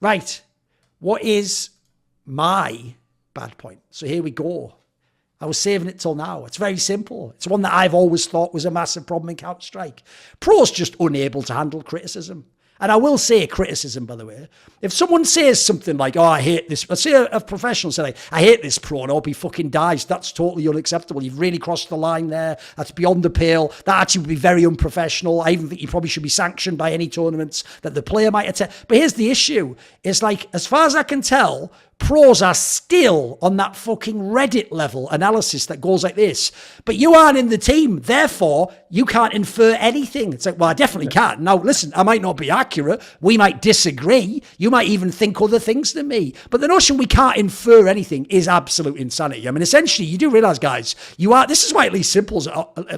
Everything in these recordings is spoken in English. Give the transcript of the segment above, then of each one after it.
Right. What is my bad point? So here we go. I was saving it till now. It's very simple. It's one that I've always thought was a massive problem in Counter-Strike. Pros just unable to handle criticism. And I will say criticism, by the way. If someone says something like, oh, I hate this. Let's say a professional say, like, I hate this pro and I hope he fucking dies. That's totally unacceptable. You've really crossed the line there. That's beyond the pale. That actually would be very unprofessional. I even think you probably should be sanctioned by any tournaments that the player might attend. But here's the issue. It's like, as far as I can tell, pros are still on that fucking Reddit level analysis that goes like this. But you aren't in the team, therefore you can't infer anything. It's like, well, I definitely can't. Now, listen, I might not be accurate. We might disagree. You might even think other things than me. But the notion we can't infer anything is absolute insanity. I mean, essentially, you do realize, guys, this is why at least Simple's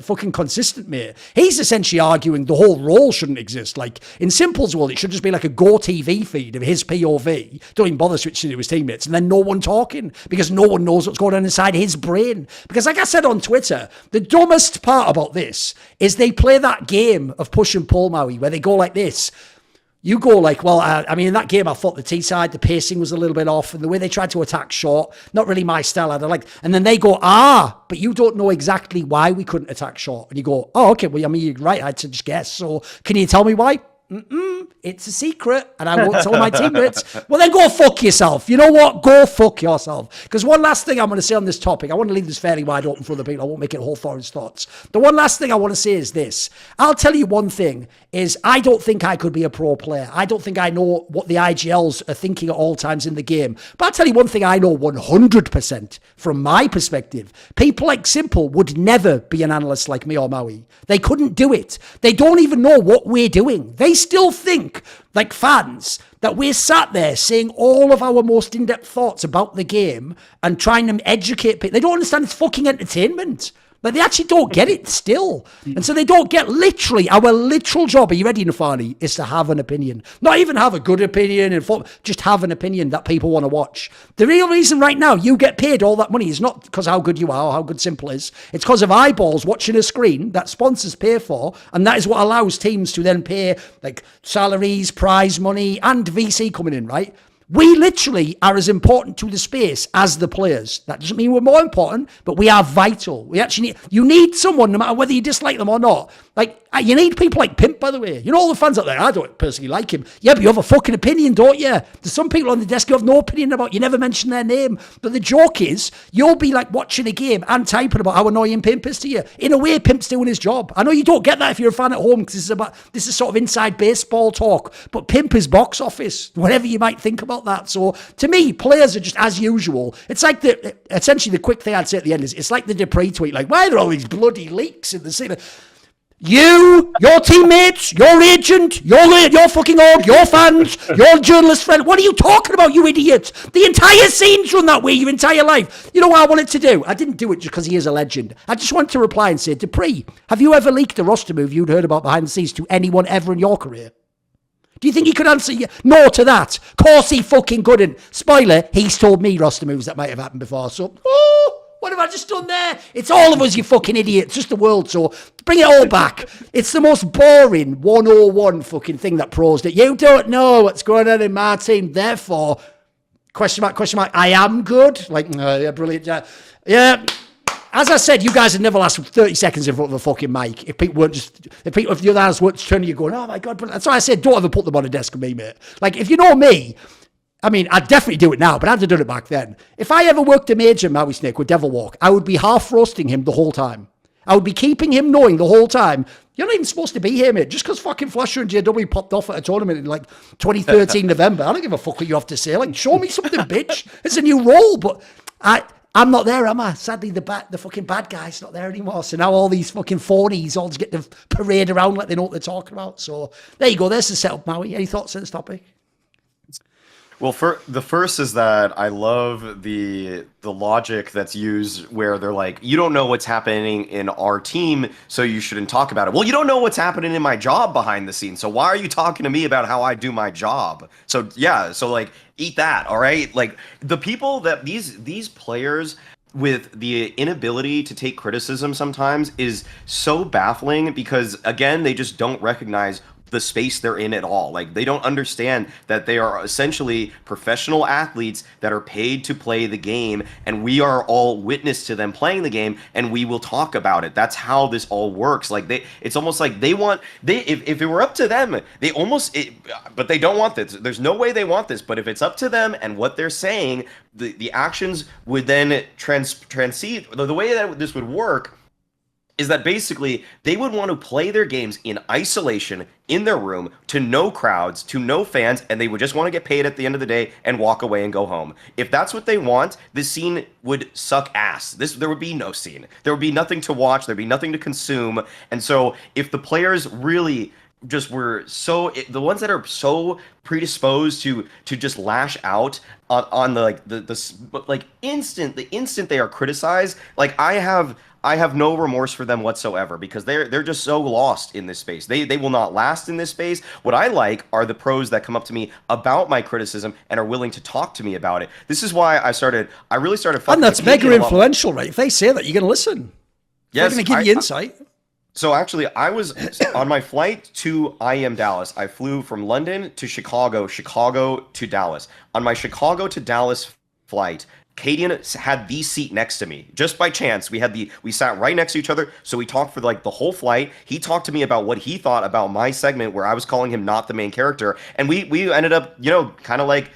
fucking consistent, mate. He's essentially arguing the whole role shouldn't exist. Like, in Simple's world, it should just be like a Go TV feed of his POV. Don't even bother switching to his teammates, and then no one talking because no one knows what's going on inside his brain. Because like I said on Twitter, the dumbest part about this is they play that game of push and pull, Maui, where they go like this. You go like, well, I mean, in that game, I thought the T side, the pacing was a little bit off, and the way they tried to attack short, not really my style. And then they go, but you don't know exactly why we couldn't attack short. And you go, oh, okay, well, I mean, you're right, I had to just guess. So can you tell me why? It's a secret, and I won't tell my teammates. Well, then go fuck yourself. You know what? Go fuck yourself. Because one last thing I'm going to say on this topic, I want to leave this fairly wide open for other people. I won't make it all Thorin's thoughts. The one last thing I want to say is this. I'll tell you one thing, is I don't think I could be a pro player. I don't think I know what the IGLs are thinking at all times in the game. But I'll tell you one thing I know 100% from my perspective. People like Simple would never be an analyst like me or Maui. They couldn't do it. They don't even know what we're doing. They still think, like fans, that we're sat there saying all of our most in-depth thoughts about the game and trying to educate people. They don't understand it's fucking entertainment. Like, they actually don't get it still. And so they don't get literally, our literal job, are you ready, Nafani, is to have an opinion. Not even have a good opinion, just have an opinion that people want to watch. The real reason right now you get paid all that money is not because how good you are or how good Simple is. It's because of eyeballs watching a screen that sponsors pay for, and that is what allows teams to then pay like salaries, prize money, and VC coming in, right? We literally are as important to the space as the players. That doesn't mean we're more important, but we are vital. We actually you need someone, no matter whether you dislike them or not. Like, you need people like Pimp, by the way. You know, all the fans out there, I don't personally like him. Yeah, but you have a fucking opinion, don't you? There's some people on the desk you have no opinion about. You never mention their name. But the joke is, you'll be like watching a game and typing about how annoying Pimp is to you. In a way, Pimp's doing his job. I know you don't get that if you're a fan at home, because this is sort of inside baseball talk. But Pimp is box office, whatever you might think about that. So to me, players are just as usual. It's like essentially the quick thing I'd say at the end is, it's like the Dupree tweet, like, why are there all these bloody leaks in the city? You, your teammates, your agent, your fucking org, your fans, your journalist friend, what are you talking about, you idiot? The entire scene's run that way your entire life. You know what I wanted to do? I didn't do it just because he is a legend. I just wanted to reply and say, Dupree, have you ever leaked a roster move you'd heard about behind the scenes to anyone ever in your career? Do you think he could answer no to that? Of course he fucking couldn't. Spoiler, he's told me roster moves that might have happened before. So, what have I just done there? It's all of us, you fucking idiot. It's just the world, so bring it all back. It's the most boring 101 fucking thing that pros do. You don't know what's going on in my team, therefore, question mark, I am good. Like, yeah, brilliant. Yeah. As I said, you guys would never last 30 seconds in front of a fucking mic if the other hands weren't turning you going, oh my God. But that's why I said, don't ever put them on a desk with me, mate. Like, if you know me, I mean, I'd definitely do it now, but I'd have done it back then. If I ever worked a major Maui Snake with Devil Walk, I would be half roasting him the whole time. I would be keeping him knowing the whole time, you're not even supposed to be here, mate. Just because fucking Flasher and JW popped off at a tournament in like 2013 November, I don't give a fuck what you have to say. Like, show me something, bitch. It's a new role, but I'm not there, am I? Sadly, the fucking bad guy's not there anymore. So now all these fucking phonies all just get to parade around like they know what they're talking about. So there you go. There's the setup, Maui. Any thoughts on this topic? Well, the first is that I love the logic that's used where they're like, you don't know what's happening in our team, so you shouldn't talk about it. Well, you don't know what's happening in my job behind the scenes, so why are you talking to me about how I do my job? So yeah, so like, eat that, all right? Like, the people that these players with the inability to take criticism sometimes is so baffling because, again, they just don't recognize the space they're in at all. Like, they don't understand that they are essentially professional athletes that are paid to play the game, and we are all witness to them playing the game, and we will talk about it. That's how this all works. Like, it's almost like if it were up to them, but they don't want this. There's no way they want this, but if it's up to them and what they're saying, the actions would then transcend. The way that this would work is that basically they would want to play their games in isolation in their room to no crowds, to no fans, and they would just want to get paid at the end of the day and walk away and go home. If that's what they want, this scene would suck ass. There would be no scene. There would be nothing to watch. There'd be nothing to consume. And so if the players really just were the ones that are so predisposed to just lash out on the instant they are criticized, like I have no remorse for them whatsoever, because they're just so lost in this space. They will not last in this space. What I like are the pros that come up to me about my criticism and are willing to talk to me about it. This is why I really started fucking. And that's mega influential, right? If they say that, you're going to listen. Yes, they're going to give you insight. So actually, I was on my flight to IEM Dallas. I flew from London to Chicago to Dallas. On my Chicago to Dallas flight, Cadian had the seat next to me. Just by chance, we sat right next to each other, so we talked for like the whole flight. He talked to me about what he thought about my segment where I was calling him not the main character, and we ended up, kind of like,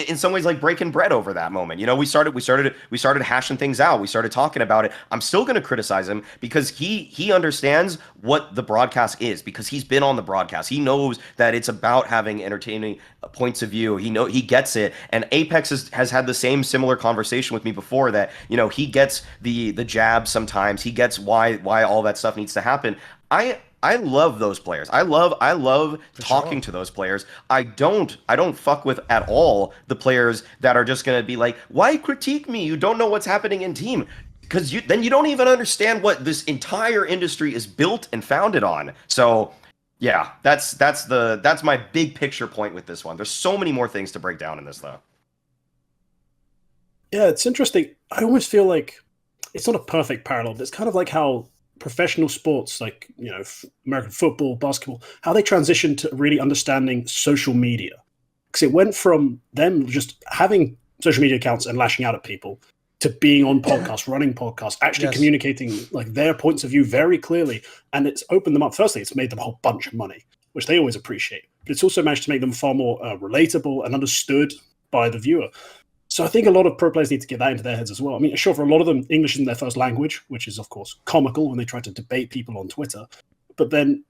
in some ways, like breaking bread over that moment. We started hashing things out. We started talking about it. I'm still going to criticize him because he understands what the broadcast is, because he's been on the broadcast. He knows that it's about having entertaining points of view. He gets it. And Apex has had the similar conversation with me before, that he gets the jab sometimes. He gets why all that stuff needs to happen. I love those players. I love talking to those players. I don't fuck with at all the players that are just gonna be like, why critique me? You don't know what's happening in team. Because then you don't even understand what this entire industry is built and founded on. So yeah, that's my big picture point with this one. There's so many more things to break down in this though. Yeah, it's interesting. I almost feel like it's not a perfect parallel, but it's kind of like how professional sports, like American football, basketball, how they transitioned to really understanding social media, because it went from them just having social media accounts and lashing out at people to being on podcasts, running podcasts, actually communicating like their points of view very clearly, and it's opened them up. Firstly, it's made them a whole bunch of money, which they always appreciate, but it's also managed to make them far more relatable and understood by the viewer. So I think a lot of pro players need to get that into their heads as well. I mean, sure, for a lot of them, English isn't their first language, which is, of course, comical when they try to debate people on Twitter. But then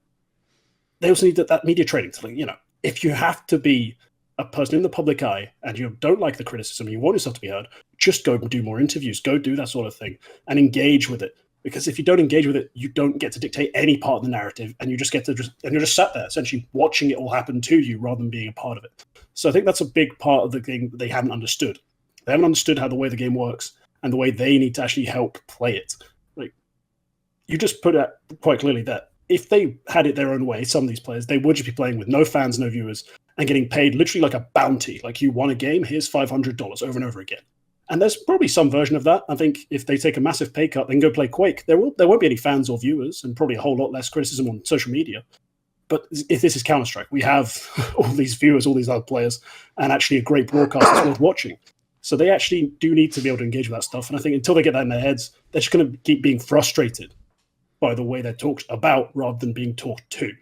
they also need that media training to, if you have to be a person in the public eye and you don't like the criticism, you want yourself to be heard, just go do more interviews, go do that sort of thing and engage with it. Because if you don't engage with it, you don't get to dictate any part of the narrative, and you just get to and you're just sat there essentially watching it all happen to you rather than being a part of it. So I think that's a big part of the game that they haven't understood. They haven't understood how the way the game works and the way they need to actually help play it. Like, you just put it quite clearly that if they had it their own way, some of these players, they would just be playing with no fans, no viewers, and getting paid literally like a bounty. Like, you won a game, here's $500 over and over again. And there's probably some version of that. I think if they take a massive pay cut, they can go play Quake. There won't be any fans or viewers, and probably a whole lot less criticism on social media. But if this is Counter-Strike, we have all these viewers, all these other players, and actually a great broadcast that's worth watching. So they actually do need to be able to engage with that stuff. And I think until they get that in their heads, they're just going to keep being frustrated by the way they're talked about rather than being talked to.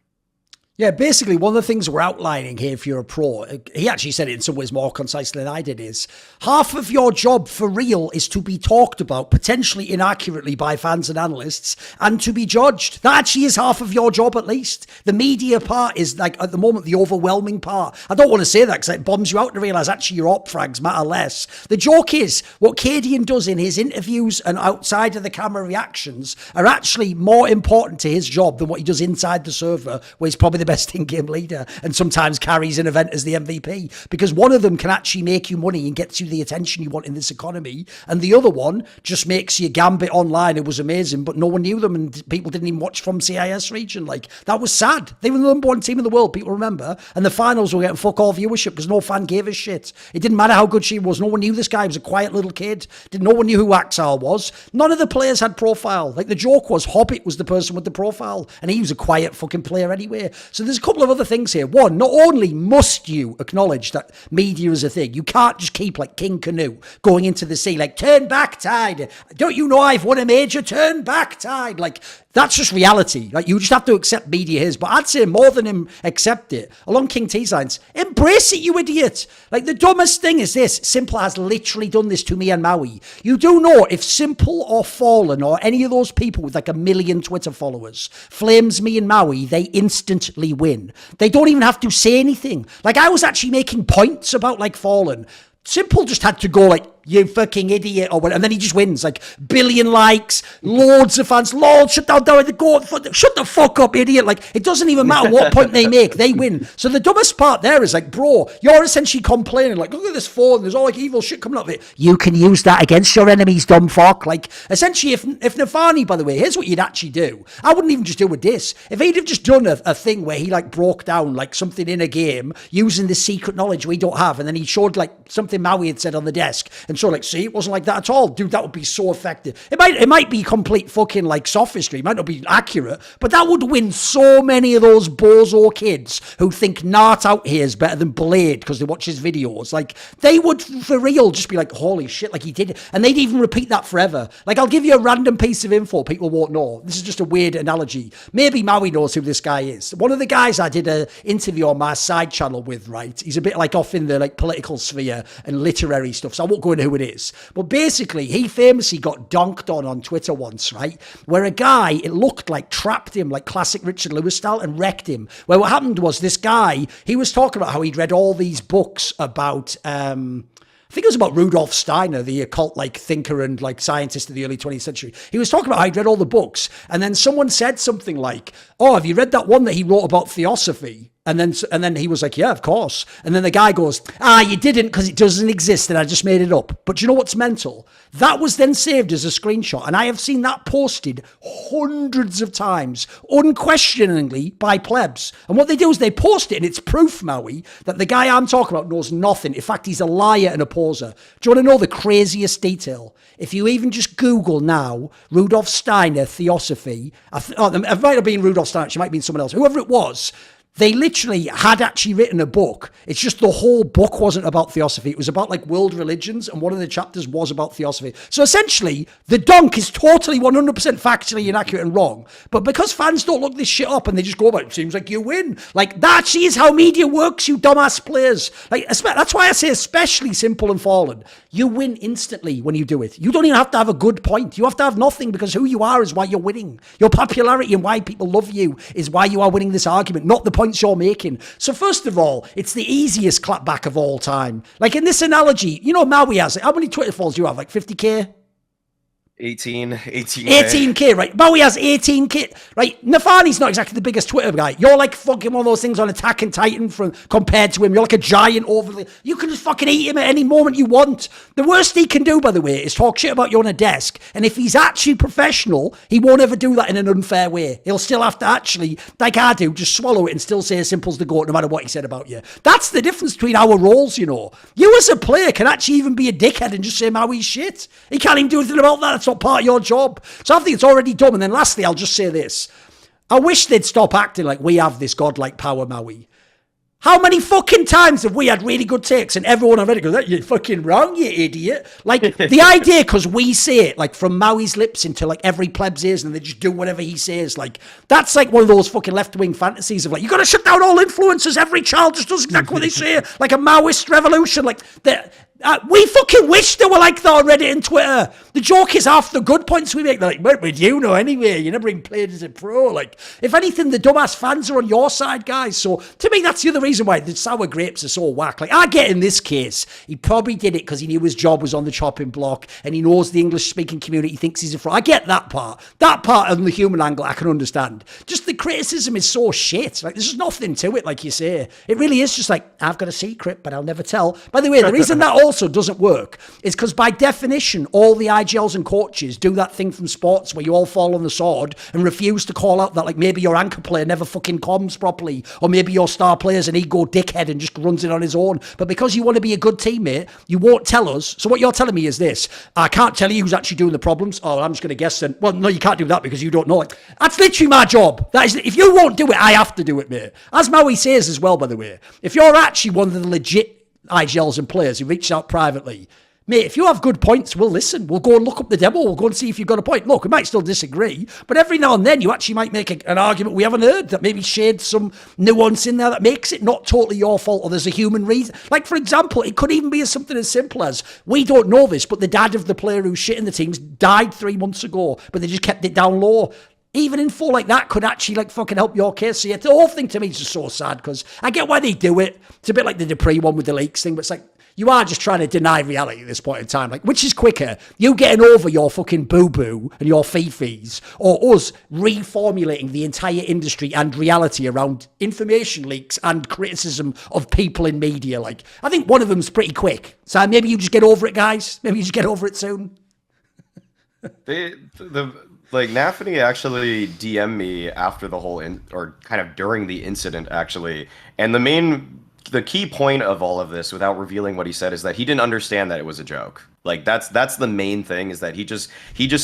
Yeah, basically, one of the things we're outlining here, if you're a pro, he actually said it in some ways more concisely than I did, is half of your job for real is to be talked about, potentially inaccurately by fans and analysts, and to be judged. That actually is half of your job, at least. The media part is, like, at the moment, the overwhelming part. I don't want to say that because it bombs you out to realise actually your op frags matter less. The joke is, what Cadian does in his interviews and outside of the camera reactions are actually more important to his job than what he does inside the server, where he's probably the best in-game leader and sometimes carries an event as the MVP, because one of them can actually make you money and gets you the attention you want in this economy, and the other one just makes you Gambit online. It was amazing, but no one knew them and people didn't even watch from CIS region. Like, that was sad. They were the number one team in the world, people remember, and the finals were getting fuck all viewership because no fan gave a shit. It didn't matter how good she was. No one knew this guy. He was a quiet little kid. No one knew who Axel was. None of the players had profile. Like, the joke was Hobbit was the person with the profile, and he was a quiet fucking player anyway. So there's a couple of other things here. One, not only must you acknowledge that media is a thing, you can't just keep like King Canoe going into the sea, like, turn back tide. Don't you know I've won a major? Turn back tide. Like, that's just reality. Like, you just have to accept media is. But I'd say more than him accept it, along King T's lines, embrace it, you idiot. Like, the dumbest thing is this. Simple has literally done this to me and Maui. You do know if Simple or Fallen or any of those people with like 1 million Twitter followers flames me and Maui, they instantly win. They don't even have to say anything. Like, I was actually making points about like Fallen. Simple just had to go like, you fucking idiot, or whatever, and then he just wins, like, billion likes, loads of fans, Lord, shut down, shut the fuck up, idiot. Like, it doesn't even matter what point they make, they win. So the dumbest part there is like, bro, you're essentially complaining, like, look at this phone, there's all like evil shit coming out of it. You can use that against your enemies, dumb fuck. Like, essentially, if Nafani, by the way, here's what you'd actually do. I wouldn't even just do a diss. If he'd have just done a thing where he like broke down like something in a game using the secret knowledge we don't have, and then he showed like something Maui had said on the desk, and so like, see, it wasn't like that at all. Dude, that would be so effective. It might be complete fucking like sophistry. It might not be accurate, but that would win so many of those bozo kids who think Nart out here is better than Blade because they watch his videos. Like, they would for real just be like, holy shit, like he did it. And they'd even repeat that forever. Like, I'll give you a random piece of info people won't know. This is just a weird analogy. Maybe Maui knows who this guy is. One of the guys I did an interview on my side channel with, right? He's a bit like off in the like political sphere and literary stuff, so I won't go into who it is. But basically, he famously got donked on Twitter once, right? Where a guy, it looked like, trapped him like classic Richard Lewis style and wrecked him. Where what happened was this guy, he was talking about how he'd read all these books about, I think it was about Rudolf Steiner, the occult like thinker and like scientist of the early 20th century. He was talking about how he'd read all the books. And then someone said something like, oh, have you read that one that he wrote about theosophy? And then he was like, yeah, of course. And then the guy goes, you didn't because it doesn't exist and I just made it up. But you know what's mental? That was then saved as a screenshot. And I have seen that posted hundreds of times, unquestioningly, by plebs. And what they do is they post it, and it's proof, Maui, that the guy I'm talking about knows nothing. In fact, he's a liar and a poser. Do you want to know the craziest detail? If you even just Google now, Rudolf Steiner, theosophy, it might have been Rudolf Steiner, it might have been someone else, whoever it was, they literally had actually written a book. It's just the whole book wasn't about theosophy. It was about like world religions, and one of the chapters was about theosophy. So essentially, the donk is totally 100% factually inaccurate and wrong. But because fans don't look this shit up and they just go about it, seems like you win. Like, that actually is how media works, you dumbass players. Like, that's why I say especially Simple and Fallen. You win instantly when you do it. You don't even have to have a good point. You have to have nothing, because who you are is why you're winning. Your popularity and why people love you is why you are winning this argument, not the points you're making. So first of all, it's the easiest clapback of all time. Like, in this analogy, you know, Maui has, how many Twitter followers do you have? Like 50k? 18k, right? Maui has 18k, right? Nafani's not exactly the biggest Twitter guy. You're like fucking one of those things on Attack on Titan compared to him. You're like a giant you can just fucking eat him at any moment you want. The worst he can do, by the way, is talk shit about you on a desk. And if he's actually professional, he won't ever do that in an unfair way. He'll still have to actually, like I do, just swallow it and still say Simple's the GOAT no matter what he said about you. That's the difference between our roles, you know. You as a player can actually even be a dickhead and just say Maui's shit. He can't even do anything about that. That's not part of your job. So I think it's already dumb. And then lastly, I'll just say this. I wish they'd stop acting like we have this godlike power, Maui. How many fucking times have we had really good takes and everyone already goes, you're fucking wrong, you idiot. Like, the idea, because we say it, like, from Maui's lips into, like, every pleb's ears, and they just do whatever he says, like, that's, like, one of those fucking left-wing fantasies of, like, you got to shut down all influencers, every child just does exactly what they say, like a Maoist revolution, like, we fucking wish they were like that on Reddit and Twitter. The joke is half the good points we make. They're like, what would you know anyway? You never even played as a pro. Like, if anything, the dumbass fans are on your side, guys. So, to me, that's the other reason why the sour grapes are so whack. Like, I get in this case, he probably did it because he knew his job was on the chopping block and he knows the English-speaking community thinks he's a fraud. I get that part. That part on the human angle, I can understand. Just the criticism is so shit. Like, there's just nothing to it, like you say. It really is just like, I've got a secret, but I'll never tell. By the way, the reason that also doesn't work is because by definition, all the IGLs and coaches do that thing from sports where you all fall on the sword and refuse to call out that like maybe your anchor player never fucking comms properly, or maybe your star player's an ego dickhead and just runs it on his own. But because you want to be a good teammate, you won't tell us. So what you're telling me is this: I can't tell you who's actually doing the problems. Oh, I'm just going to guess then. Well, no, you can't do that because you don't know it. That's literally my job. That is, if you won't do it, I have to do it, mate. As Maui says as well, by the way, if you're actually one of the legit IGLs and players who reached out privately, mate, if you have good points, we'll listen. We'll go and look up the demo. We'll go and see if you've got a point. Look, we might still disagree, but every now and then you actually might make an argument we haven't heard that maybe shades some nuance in there that makes it not totally your fault or there's a human reason. Like, for example, it could even be something as simple as, we don't know this, but the dad of the player who's shit in the teams died 3 months ago, but they just kept it down low. Even info like that could actually like fucking help your case. So yeah, the whole thing to me is just so sad because I get why they do it. It's a bit like the Dupree one with the leaks thing, but it's like, you are just trying to deny reality at this point in time. Like, which is quicker? You getting over your fucking boo-boo and your fee-fees, or us reformulating the entire industry and reality around information leaks and criticism of people in media? Like, I think one of them's pretty quick. So maybe you just get over it, guys. Maybe you just get over it soon. Like, Nafany actually DM'd me after the whole, or kind of during the incident, actually. And the key point of all of this, without revealing what he said, is that he didn't understand that it was a joke. Like, that's the main thing, is that he just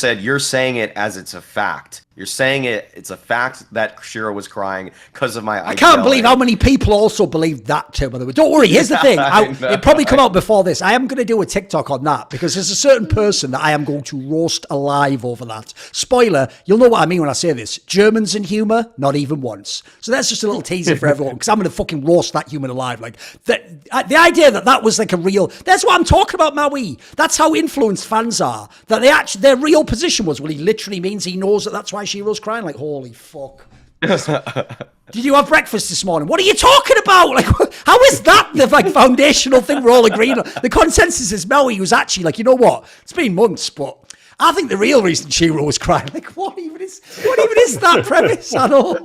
said, you're saying it as it's a fact. You're saying it's a fact that Shiro was crying because of my I can't believe how many people also believe that too, by the way. Don't worry, here's the thing. It'll probably come out before this. I am going to do a TikTok on that because there's a certain person that I am going to roast alive over that. Spoiler, you'll know what I mean when I say this. Germans in humour, not even once. So that's just a little teaser for everyone because I'm going to fucking roast that human alive. Like, the idea that was like a real... That's what I'm talking about, Maui. That's how influenced fans are. That their real position was, well, he literally means he knows that that's why Shiro's crying. Like, holy fuck. Did you have breakfast this morning? What are you talking about? Like, how is that the like foundational thing we're all agreeing on? The consensus is Maui was actually like, you know what? It's been months, but I think the real reason Shiro was crying. Like, what even is that premise at all?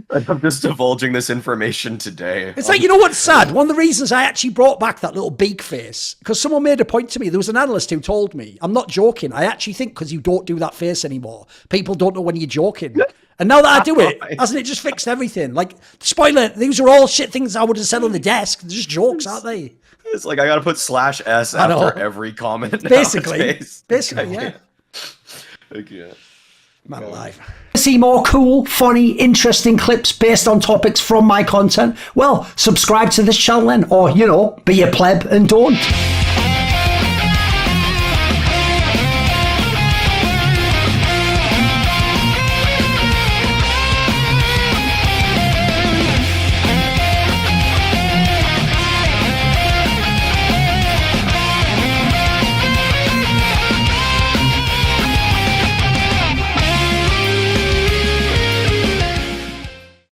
I'm just divulging this information today. It's like, you know what's sad? One of the reasons I actually brought back that little beak face, because someone made a point to me. There was an analyst who told me, I'm not joking, I actually think because you don't do that face anymore, people don't know when you're joking. And now that I do it, hasn't it just fixed everything? Like, spoiler, these are all shit things I would have said on the desk. They're just jokes, aren't they? It's like I got to put /S after every comment. Basically, yeah. Okay. Man alive. See more cool, funny, interesting clips based on topics from my content? Well, subscribe to this channel then, or, be a pleb and don't.